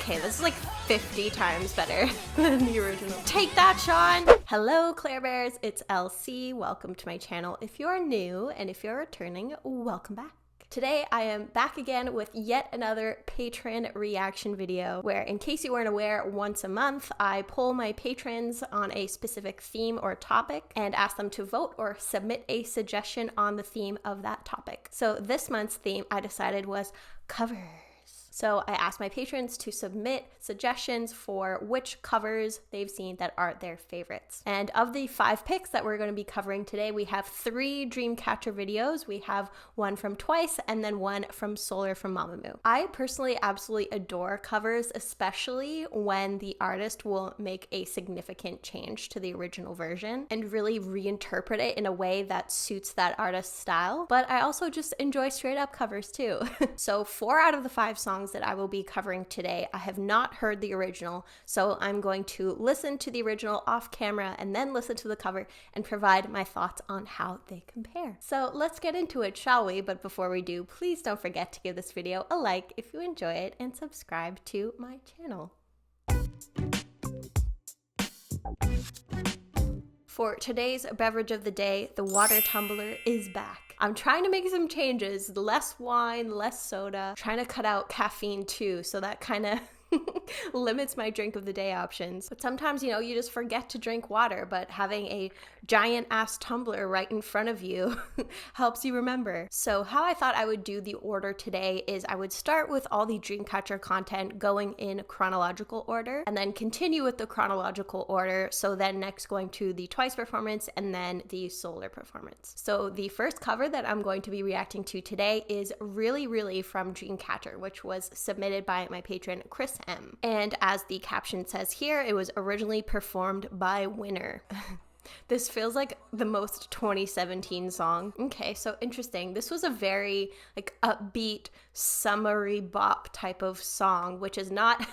Okay, this is like 50 times better than the original. Take that, Sean! Hello, Claire Bears, it's LC. Welcome to my channel if you're new, and if you're returning, welcome back. Today, I am back again with yet another Patron reaction video where, in case you weren't aware, once a month, I poll my patrons on a specific theme or topic and ask them to vote or submit a suggestion on the theme of that topic. So this month's theme I decided was covers. So I asked my patrons to submit suggestions for which covers they've seen that are their favorites. And of the 5 picks that we're going to be covering today, we have 3 Dreamcatcher videos. We have one from Twice and then one from Solar from Mamamoo. I personally absolutely adore covers, especially when the artist will make a significant change to the original version and really reinterpret it in a way that suits that artist's style. But I also just enjoy straight up covers too. So 4 out of the 5 songs that I will be covering today, I have not heard the original, so I'm going to listen to the original off camera and then listen to the cover and provide my thoughts on how they compare. So let's get into it, shall we? But before we do, please don't forget to give this video a like if you enjoy it and subscribe to my channel. For today's beverage of the day, the water tumbler is back. I'm trying to make some changes, less wine, less soda, trying to cut out caffeine too, so that kind of limits my drink of the day options. But sometimes, you know, you just forget to drink water, but having a giant ass tumbler right in front of you helps you remember. So how I thought I would do the order today is I would start with all the Dreamcatcher content going in chronological order and then continue with the chronological order. So then next going to the Twice performance and then the Solar performance. So the first cover that I'm going to be reacting to today is Really Really from Dreamcatcher, which was submitted by my patron Chris M. And as the caption says here, it was originally performed by Winner. This feels like the most 2017 song. Okay, so interesting. This was a very like upbeat, summery bop type of song, which is not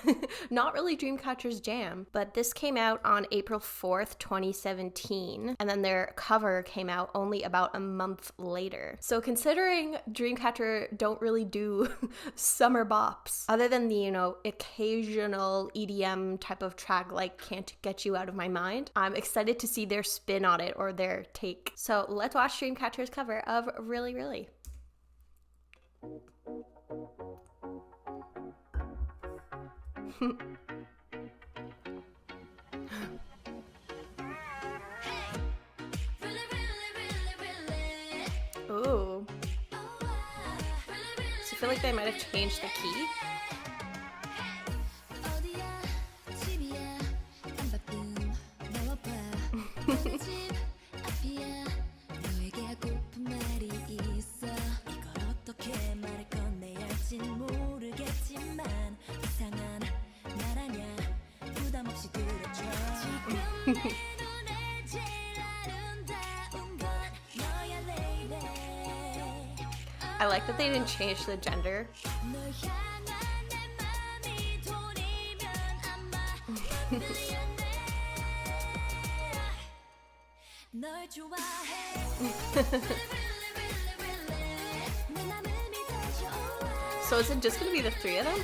not really Dreamcatcher's jam. But this came out on April 4th, 2017, and then their cover came out only about a month later. So considering Dreamcatcher don't really do summer bops, other than the, you know, occasional EDM type of track like Can't Get You Out of My Mind, I'm excited to see their spin on it or their take. So let's watch Dreamcatcher's cover of Really Really. Ooh. So I feel like they might have changed the key. I like that they didn't change the gender. So is it just gonna be the 3 of them?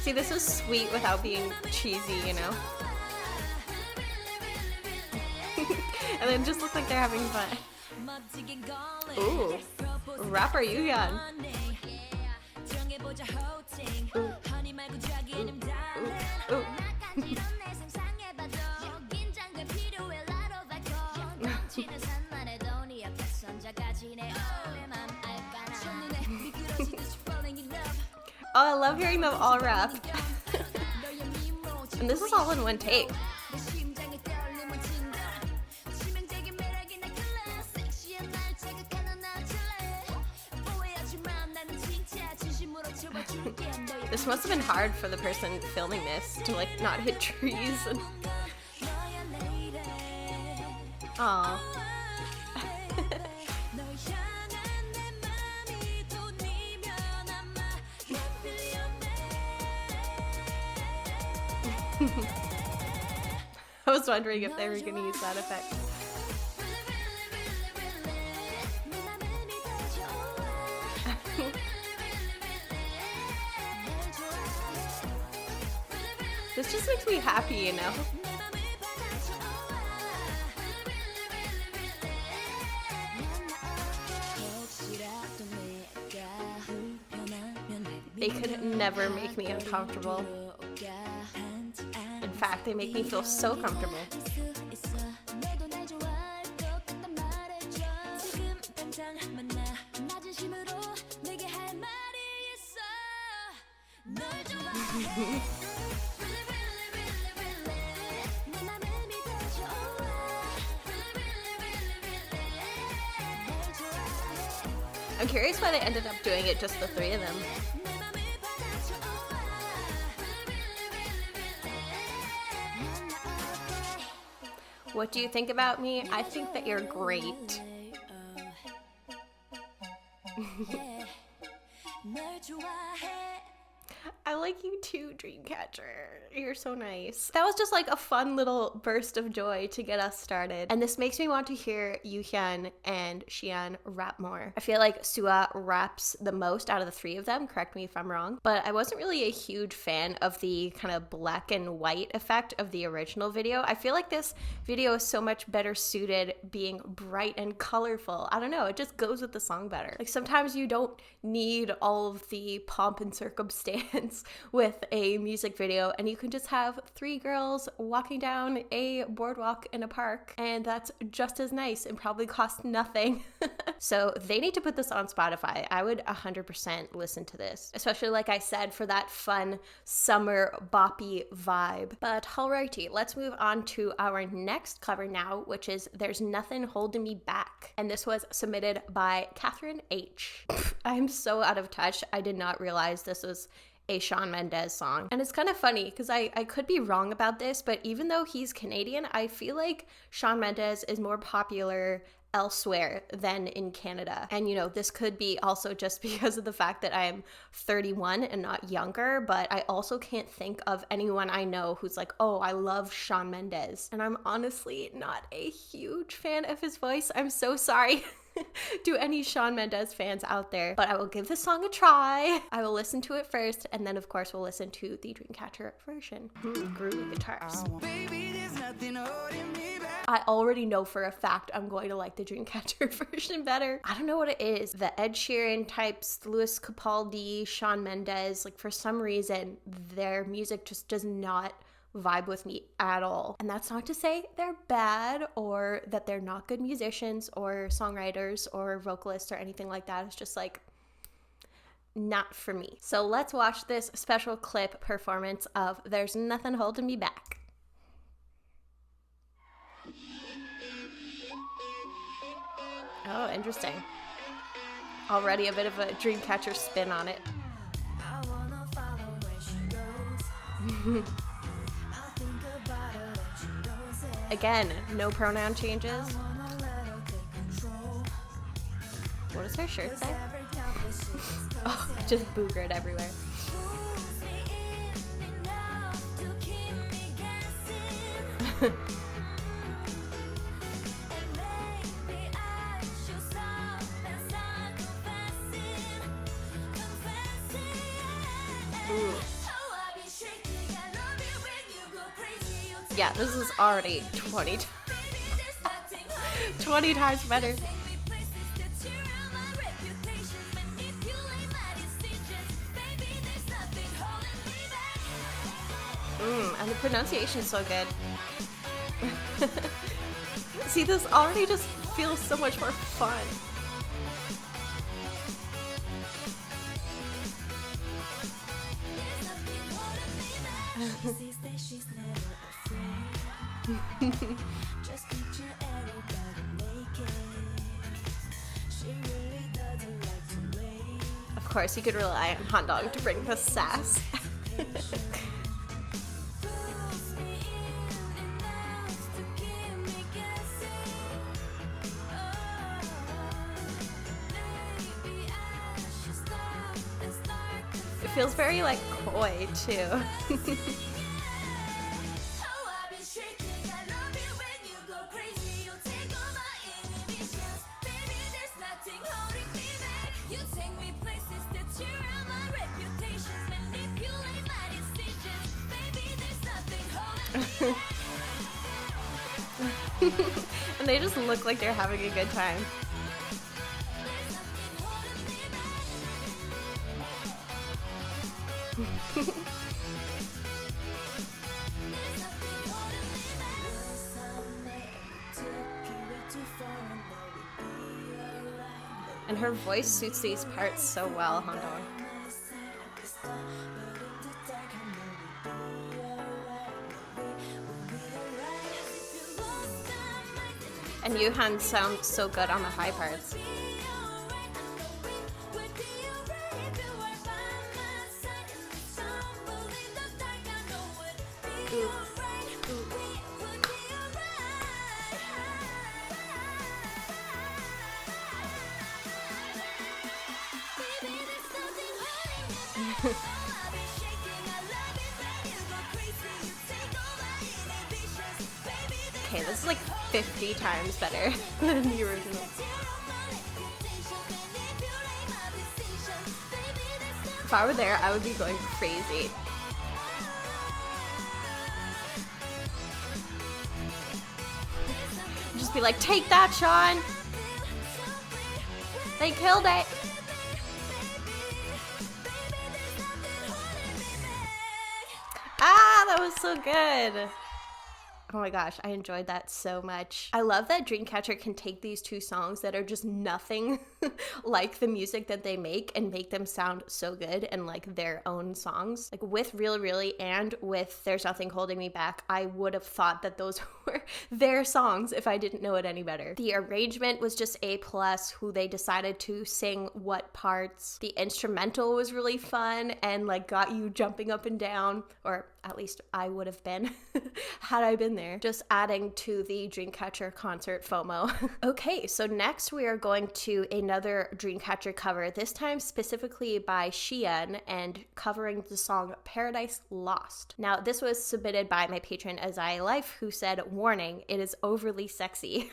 See, this is sweet without being cheesy, you know? And then just look like they're having fun. Ooh, rapper Yuyeon. Ooh. Ooh. Oh, I love hearing them all rap. And this is all in one take. This must have been hard for the person filming this to like not hit trees and... Aww. I was wondering if they were going to use that effect. This just makes me happy, you know? They could never make me uncomfortable. In fact, they make me feel so comfortable. I'm curious why they ended up doing it just the three of them. What do you think about me? I think that you're great. I like you too, Dreamcatcher. You're so nice. That was just like a fun little burst of joy to get us started. And this makes me want to hear Yuhyun and Siyeon rap more. I feel like Sua raps the most out of the three of them, correct me if I'm wrong. But I wasn't really a huge fan of the kind of black and white effect of the original video. I feel like this video is so much better suited being bright and colorful. I don't know, it just goes with the song better. Like sometimes you don't need all of the pomp and circumstance with a music video, and you can just have three girls walking down a boardwalk in a park, and that's just as nice and probably cost nothing. So they need to put this on Spotify. I would 100% listen to this, especially like I said, for that fun summer boppy vibe. But alrighty, let's move on to our next cover now, which is There's Nothing Holding Me Back, and this was submitted by Catherine H. I'm so out of touch. I did not realize this was a Shawn Mendes song. And it's kind of funny because I could be wrong about this, but even though he's Canadian, I feel like Shawn Mendes is more popular elsewhere than in Canada. And you know, this could be also just because of the fact that I am 31 and not younger, but I also can't think of anyone I know who's like, oh, I love Shawn Mendes. And I'm honestly not a huge fan of his voice. I'm so sorry to any Shawn Mendes fans out there, but I will give this song a try. I will listen to it first, and then of course we'll listen to the Dreamcatcher version. Groovy guitars. I already know for a fact I'm going to like the Dreamcatcher version better. I don't know what it is. The Ed Sheeran types, Louis Capaldi, Shawn Mendes, like for some reason, their music just does not vibe with me at all. And that's not to say they're bad or that they're not good musicians or songwriters or vocalists or anything like that. It's just like not for me. So let's watch this special clip performance of There's Nothing Holding Me Back. Oh, interesting. Already a bit of a Dreamcatcher spin on it. Again, no pronoun changes. What does her shirt say? Oh, just boogered everywhere. Ooh. Yeah, this is already 20 times better. And the pronunciation is so good. See, this already just feels so much more fun. Of course, you could rely on Hot Dog to bring the sass. It feels very like coy too. And they just look like they're having a good time. And her voice suits these parts so well, Handong. And Yuhan sounds so good on the high parts. Ooh. Okay, this is like 50 times better than the original. If I were there, I would be going crazy. Just be like, take that, Sean! They killed it! Ah, that was so good! Oh my gosh, I enjoyed that so much. I love that Dreamcatcher can take these two songs that are just nothing like the music that they make and make them sound so good and like their own songs. Like with Really Really and with There's Nothing Holding Me Back, I would have thought that those were their songs if I didn't know it any better. The arrangement was just A+, who they decided to sing what parts. The instrumental was really fun and like got you jumping up and down, or at least I would have been had I been there. Just adding to the Dreamcatcher concert FOMO. Okay, so next we are going to another Dreamcatcher cover, this time specifically by Siyeon and covering the song Paradise Lost. Now, this was submitted by my patron Azai Life, who said, warning, it is overly sexy.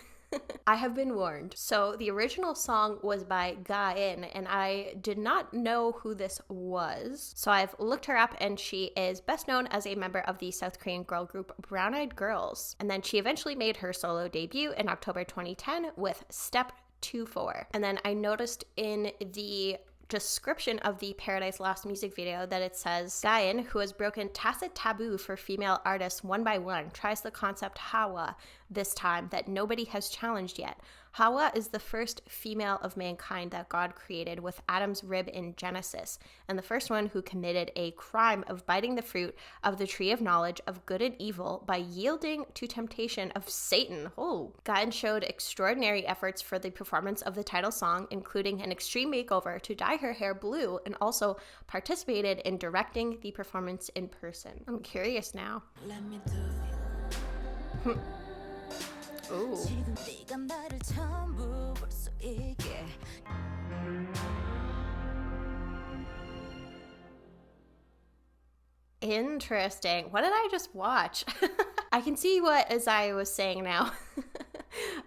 I have been warned. So the original song was by Ga-in, and I did not know who this was. So I've looked her up, and she is best known as a member of the South Korean girl group Brown Eyed Girls. And then she eventually made her solo debut in October 2010 with Step 2-4. And then I noticed in the description of the Paradise Lost music video that it says, Ga-in, who has broken tacit taboo for female artists one by one, tries the concept Hawa this time that nobody has challenged yet. Hawa is the first female of mankind that God created with Adam's rib in Genesis, and the first one who committed a crime of biting the fruit of the tree of knowledge of good and evil by yielding to temptation of Satan. Oh, Ga-in showed extraordinary efforts for the performance of the title song, including an extreme makeover to dye her hair blue, and also participated in directing the performance in person. I'm curious now. Let me do it. Ooh. Interesting. What did I just watch? I can see what Azai was saying now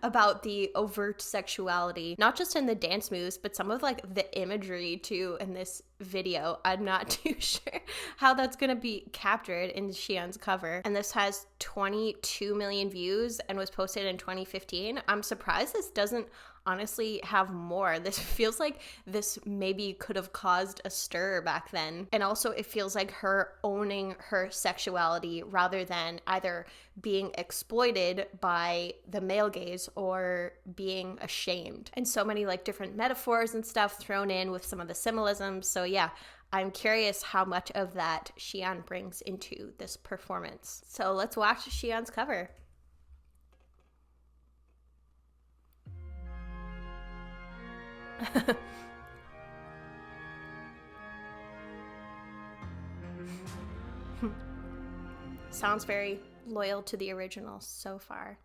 about the overt sexuality, not just in the dance moves, but some of like the imagery too in this video. I'm not too sure how that's gonna be captured in Siyeon's cover. And this has 22 million views and was posted in 2015. I'm surprised this doesn't honestly have more. This feels like this maybe could have caused a stir back then. And also it feels like her owning her sexuality rather than either being exploited by the male gaze or being ashamed. And so many like different metaphors and stuff thrown in with some of the symbolism. So yeah, I'm curious how much of that Siyeon brings into this performance. So let's watch Siyeon's cover. Sounds very loyal to the original so far.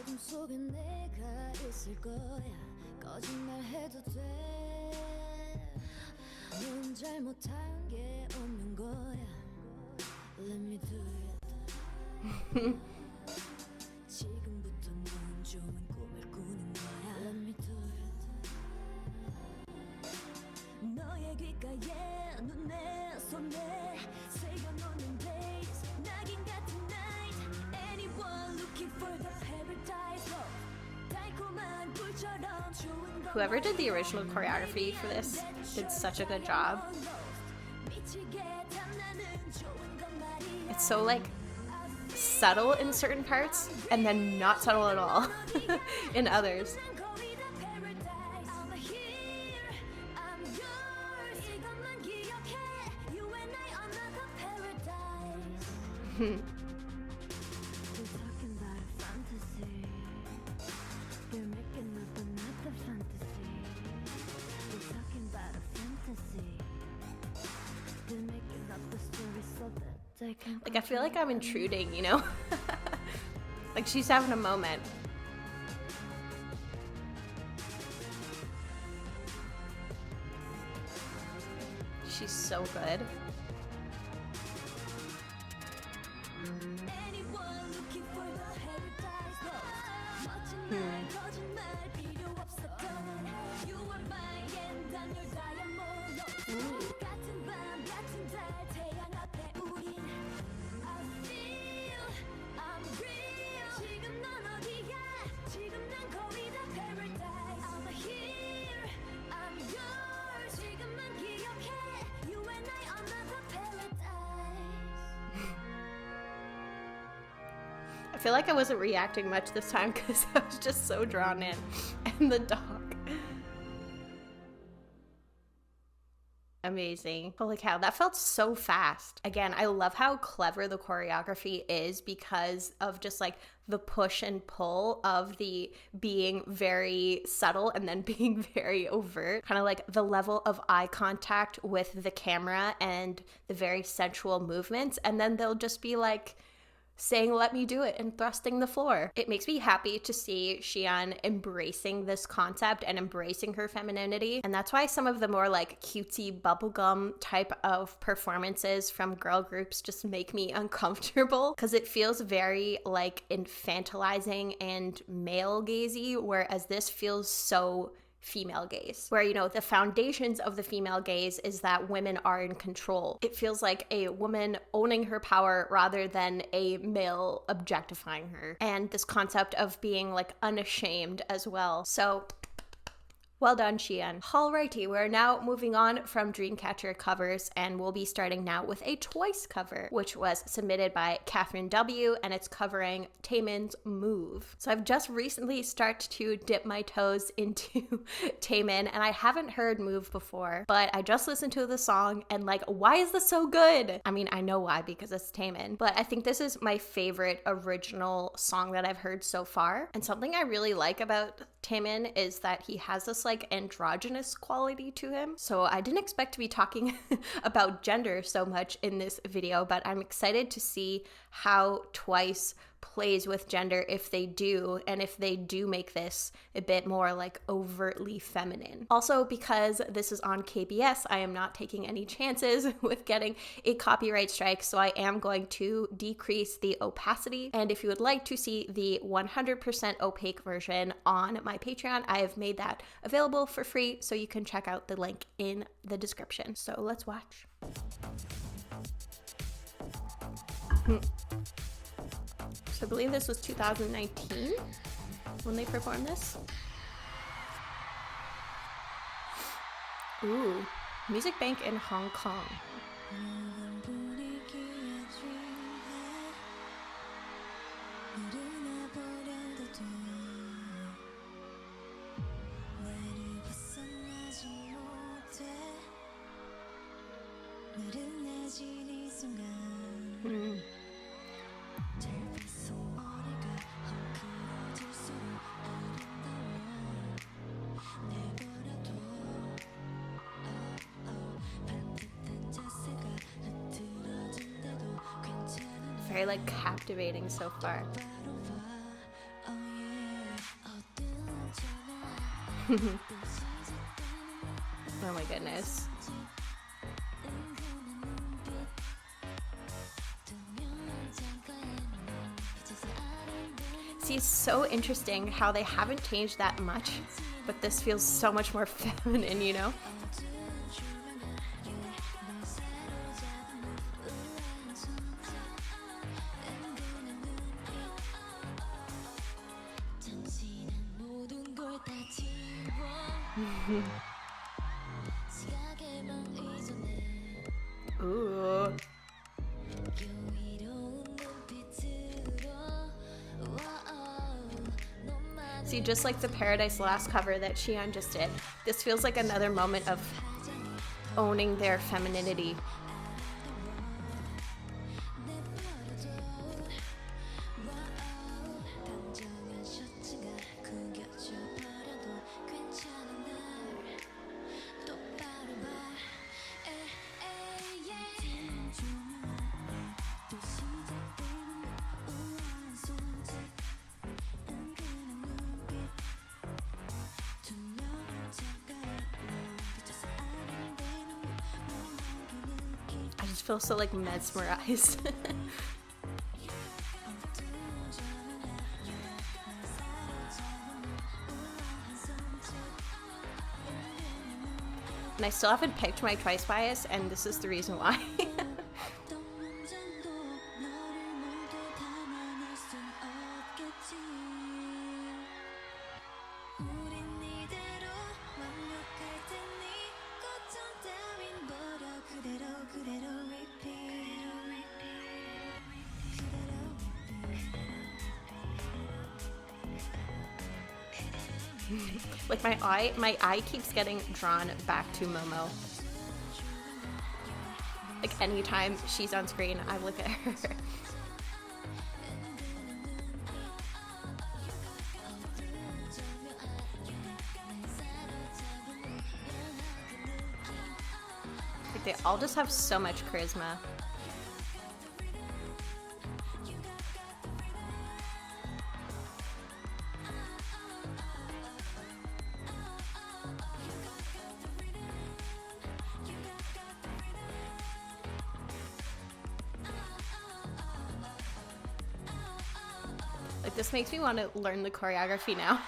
어둠 속에 내가 있을 거야 거짓말해도 돼 넌 잘못한 게 없는 거야 Let me do it 지금부터 넌 좋은 꿈을 꾸는 거야 Let me do it 너의 귓가에 눈에 손에 새겨놓는 days 낙인 같은 night Anyone looking for the paradise lost 달콤한 꿀처럼 좋은 거 Whoever did the original choreography for this did such a good job. It's so like subtle in certain parts and then not subtle at all in others. Like, I feel like I'm intruding, you know? Like, she's having a moment. She's so good. I feel like I wasn't reacting much this time because I was just so drawn in. And the dog. Amazing. Holy cow, that felt so fast. Again, I love how clever the choreography is because of just like the push and pull of the being very subtle and then being very overt. Kind of like the level of eye contact with the camera and the very sensual movements. And then they'll just be like saying, let me do it, and thrusting the floor. It makes me happy to see Siyeon embracing this concept and embracing her femininity. And that's why some of the more like cutesy bubblegum type of performances from girl groups just make me uncomfortable because it feels very like infantilizing and male gazy, whereas this feels so female gaze, where, you know, the foundations of the female gaze is that women are in control. It feels like a woman owning her power rather than a male objectifying her. And this concept of being like unashamed as well. So well done, Siyeon. Alrighty, we're now moving on from Dreamcatcher covers, and we'll be starting now with a Twice cover, which was submitted by Catherine W, and it's covering Taemin's Move. So I've just recently started to dip my toes into Taemin, and I haven't heard Move before, but I just listened to the song, and like, why is this so good? I mean, I know why, because it's Taemin, but I think this is my favorite original song that I've heard so far. And something I really like about Taemin is that he has this like androgynous quality to him. So I didn't expect to be talking about gender so much in this video, but I'm excited to see how Twice plays with gender if they do, and if they do make this a bit more like overtly feminine. Also, because this is on KBS, I am not taking any chances with getting a copyright strike, so I am going to decrease the opacity. And if you would like to see the 100% opaque version on my Patreon, I have made that available for free, so you can check out the link in the description. So let's watch. So I believe this was 2019 when they performed this. Ooh, Music Bank in Hong Kong. Very like captivating so far. Oh my goodness. See, it's so interesting how they haven't changed that much, but this feels so much more feminine, you know? Ooh. See, just like the Paradise Lost cover that Siyeon just did, this feels like another moment of owning their femininity. I just feel so like mesmerized. And I still haven't picked my Twice bias, and this is the reason why. Like my eye keeps getting drawn back to Momo. Like anytime she's on screen, I look at her. Like they all just have so much charisma. Like this makes me want to learn the choreography now.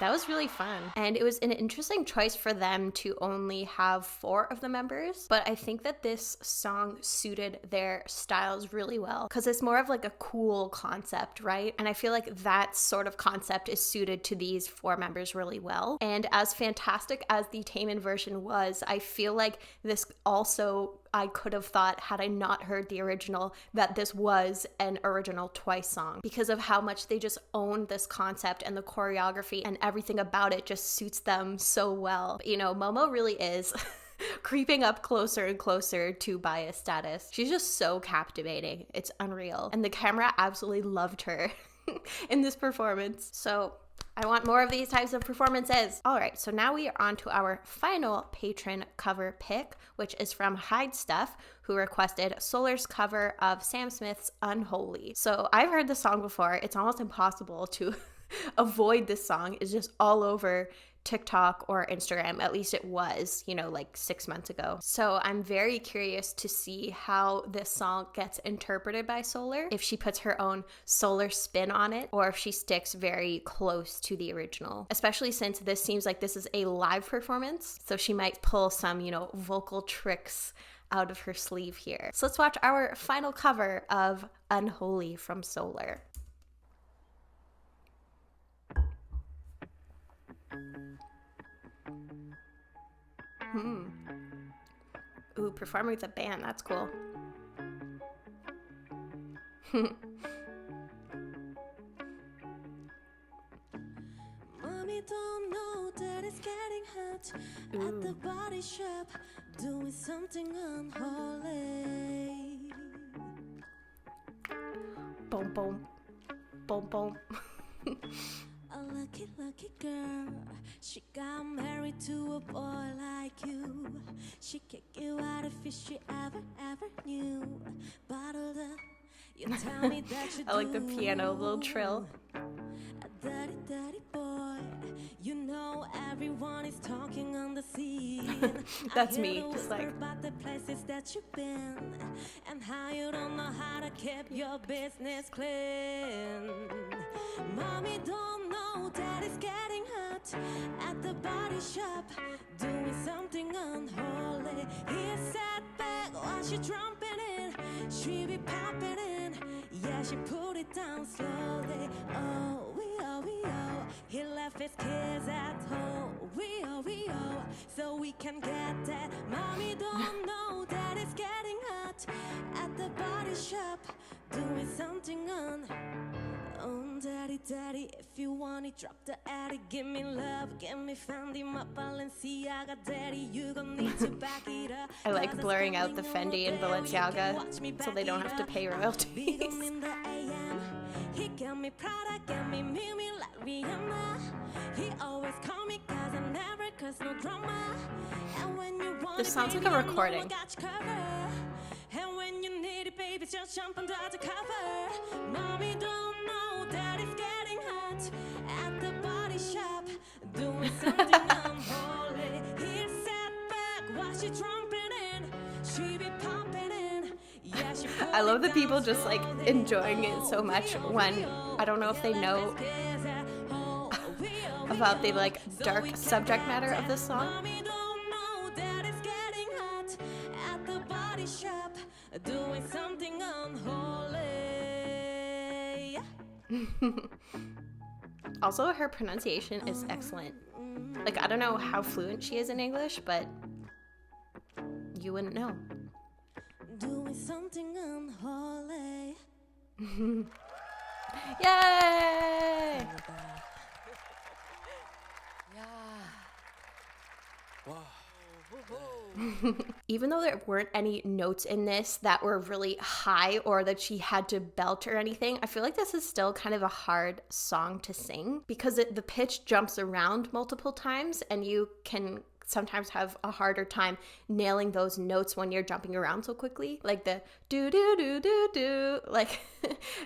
That was really fun. And it was an interesting choice for them to only have 4 of the members. But I think that this song suited their styles really well because it's more of like a cool concept, right? And I feel like that sort of concept is suited to these 4 members really well. And as fantastic as the Taemin version was, I feel like this also, I could have thought, had I not heard the original, that this was an original Twice song because of how much they just own this concept, and the choreography and everything about it just suits them so well. But, you know, Momo really is creeping up closer and closer to bias status. She's just so captivating. It's unreal. And the camera absolutely loved her in this performance. So I want more of these types of performances. All right, so now we are on to our final patron cover pick, which is from Hide Stuff, who requested Solar's cover of Sam Smith's Unholy. So I've heard the song before. It's almost impossible to avoid this song. It's just all over TikTok or Instagram. At least it was, you know, like 6 months ago. So I'm very curious to see how this song gets interpreted by Solar, if she puts her own Solar spin on it, or if she sticks very close to the original, especially since this seems like this is a live performance. So she might pull some, you know, vocal tricks out of her sleeve here. So let's watch our final cover of Unholy from Solar. Ooh, performing with a band, that's cool. Mommy don't know that it's getting hot at the body shop, doing something unholy. Boom, boom, boom, boom. A lucky, lucky girl. She got married to a boy like you. She kick you out if she ever, ever knew. Bottled up, You tell me that you I like the do. piano little trill. Daddy, daddy boy, you know everyone is talking on the scene. That's I me, hear the just like- whisper about the places that you've been and how you don't know how to keep your business clean. Mommy don't know that it's getting hot at the body shop, doing something unholy. He sat back while she jumping in, she be popping in. Yeah, she put it down slowly. Oh, we oh. He left his kids at home. We oh. So we can get that. Mommy don't know that it's getting hot at the body shop, doing something on. Daddy, daddy, if you want it, drop the attic. Give me love, give me Fendi, my Balenciaga, daddy. You gon' need to back it up. I like blurring out the Fendi and Balenciaga so they don't have to pay royalties. He got me Prada, got me Mimi like Rihanna. He always call me cause I never cause no drama. And when you want This it, sounds like baby, a I know I recording. got you covered. And when you need it, baby, just jump under the cover. Mommy don't know that it's getting hot at the body shop, doing something unholy. He sat back while she trumping in, she be pumping in. Yeah, she put I love it the people down just like slowly. enjoying it so much when I don't know if they know about the like dark subject matter of this song. Mommy don't know that it's getting hot at the body shop, doing something unholy. Also, her pronunciation is excellent. Like, I don't know how fluent she is in English, but you wouldn't know. Doing something unholy. Yay! Even though there weren't any notes in this that were really high or that she had to belt or anything, I feel like this is still kind of a hard song to sing because the pitch jumps around multiple times and you can sometimes have a harder time nailing those notes when you're jumping around so quickly. Like the do do do do do, like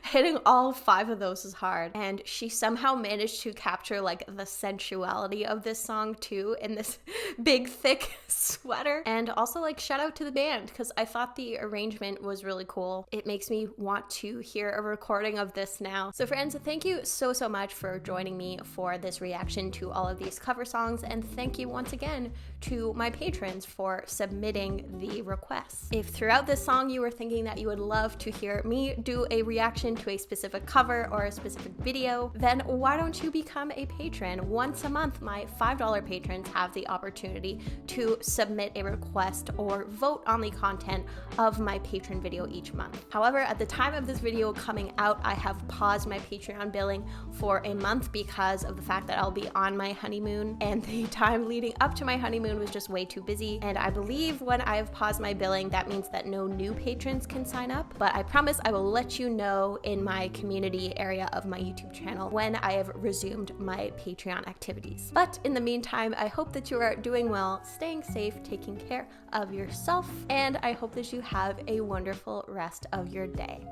hitting all 5 of those is hard. And she somehow managed to capture like the sensuality of this song too in this big thick sweater. And also like shout out to the band because I thought the arrangement was really cool. It makes me want to hear a recording of this now. So friends, thank you so much for joining me for this reaction to all of these cover songs, and thank you once again to my patrons for submitting the requests. If throughout this song you were thinking that you would love to hear me do a reaction to a specific cover or a specific video, then why don't you become a patron? Once a month, my $5 patrons have the opportunity to submit a request or vote on the content of my patron video each month. However, at the time of this video coming out, I have paused my Patreon billing for a month because of the fact that I'll be on my honeymoon, and the time leading up to my honeymoon was just way too busy. And I believe when I've paused my billing, that means that no new patrons can sign up. But I promise I will let you know in my community area of my YouTube channel when I have resumed my Patreon activities. But in the meantime, I hope that you are doing well, staying safe, taking care of yourself, and I hope that you have a wonderful rest of your day.